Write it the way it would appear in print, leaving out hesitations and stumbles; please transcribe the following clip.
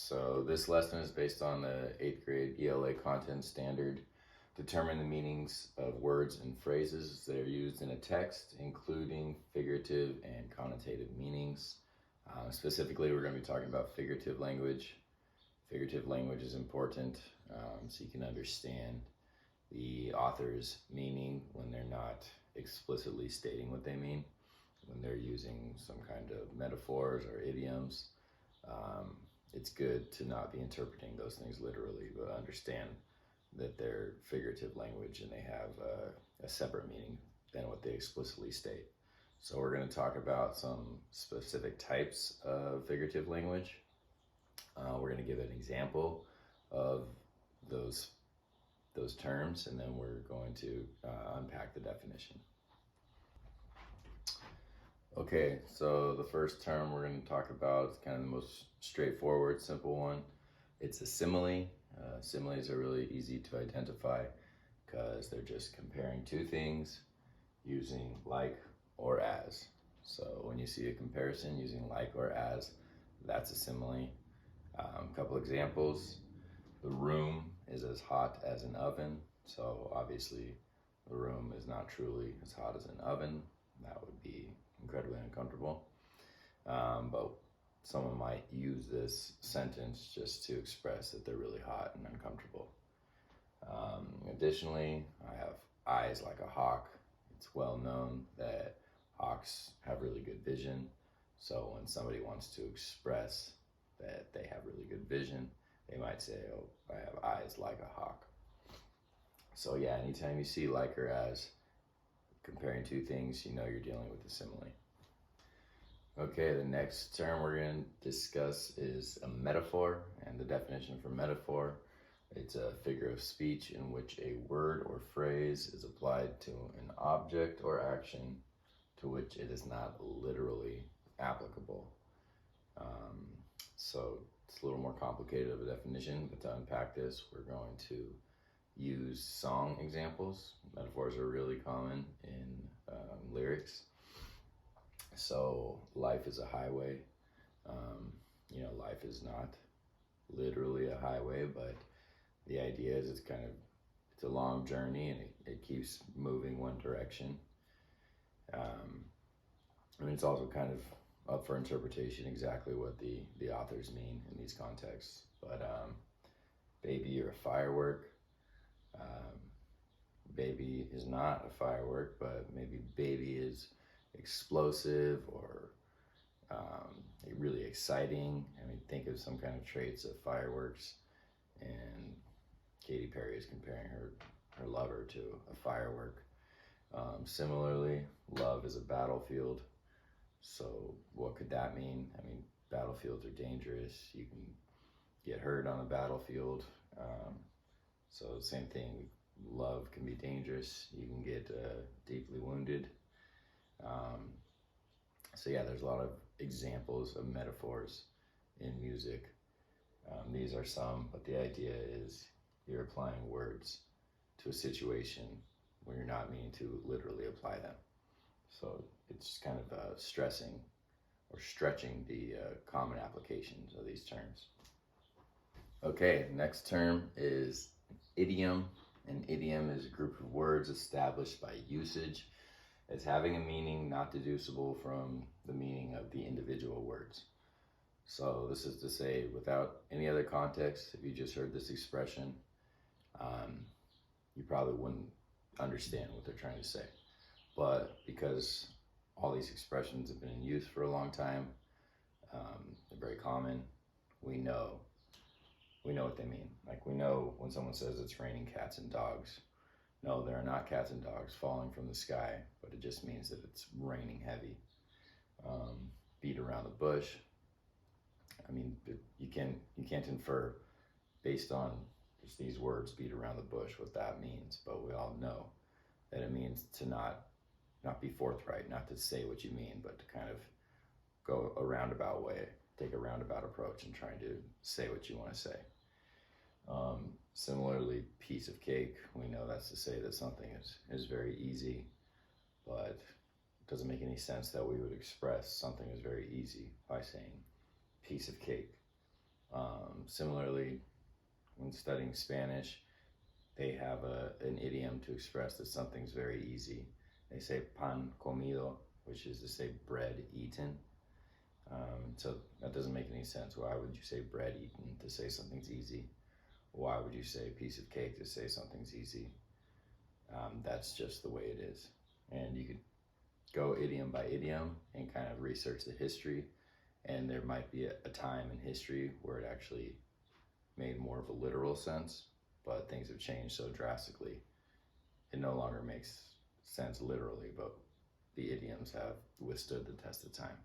So this lesson is based on the 8th grade ELA content standard. Determine the meanings of words and phrases that are used in a text, including figurative and connotative meanings. Specifically, we're going to be talking about figurative language. Figurative language is important so you can understand the author's meaning when they're not explicitly stating what they mean, when they're using some kind of metaphors or idioms. It's good to not be interpreting those things literally, but understand that they're figurative language and they have a separate meaning than what they explicitly state. So we're going to talk about some specific types of figurative language. We're going to give an example of those terms, and then we're going to unpack the definition. Okay, so the first term we're going to talk about is kind of the most straightforward, simple one. It's a simile. Similes are really easy to identify because they're just comparing two things using like or as. So when you see a comparison using like or as, that's a simile. A couple examples. The room is as hot as an oven. So obviously the room is not truly as hot as an oven. That would be incredibly uncomfortable. But someone might use this sentence just to express that they're really hot and uncomfortable. Additionally, I have eyes like a hawk. It's well known that hawks have really good vision. So when somebody wants to express that they have really good vision, they might say, oh, I have eyes like a hawk. So yeah, anytime you see like or as comparing two things, you know you're dealing with a simile. Okay, the next term we're going to discuss is a metaphor, and the definition for metaphor: it's a figure of speech in which a word or phrase is applied to an object or action to which it is not literally applicable. So it's a little more complicated of a definition, but to unpack this, we're going to use song examples. Metaphors are really common in lyrics. So life is a highway. Life is not literally a highway, but the idea is it's a long journey and it keeps moving one direction. It's also kind of up for interpretation exactly what the authors mean in these contexts. But baby, you're a firework. Baby is not a firework, but maybe baby is explosive or really exciting. Think of some kind of traits of fireworks, and Katy Perry is comparing her lover to a firework. Similarly, love is a battlefield. So what could that mean? Battlefields are dangerous. You can get hurt on a battlefield. So same thing, love can be dangerous. You can get deeply wounded. So yeah, there's a lot of examples of metaphors in music. These are some, but the idea is you're applying words to a situation when you're not meaning to literally apply them. So it's kind of stressing or stretching the common applications of these terms. Okay, next term is idiom. An idiom is a group of words established by usage as having a meaning not deducible from the meaning of the individual words. So this is to say, without any other context, if you just heard this expression, you probably wouldn't understand what they're trying to say. But because all these expressions have been in use for a long time, they're very common, we know what they mean. Like, we know when someone says it's raining cats and dogs. No, there are not cats and dogs falling from the sky, but it just means that it's raining heavy. Beat around the bush. You can't infer based on just these words, beat around the bush, what that means. But we all know that it means to not be forthright, not to say what you mean, but to kind of go a roundabout way, take a roundabout approach and trying to say what you want to say. Similarly, piece of cake, we know that's to say that something is very easy, but it doesn't make any sense that we would express something is very easy by saying piece of cake. Similarly, when studying Spanish, they have an idiom to express that something's very easy. They say pan comido, which is to say bread eaten. So that doesn't make any sense. Why would you say bread eaten to say something's easy? Why would you say piece of cake to say something's easy? That's just the way it is. And you could go idiom by idiom and kind of research the history. And there might be a time in history where it actually made more of a literal sense, but things have changed so drastically, it no longer makes sense literally, but the idioms have withstood the test of time.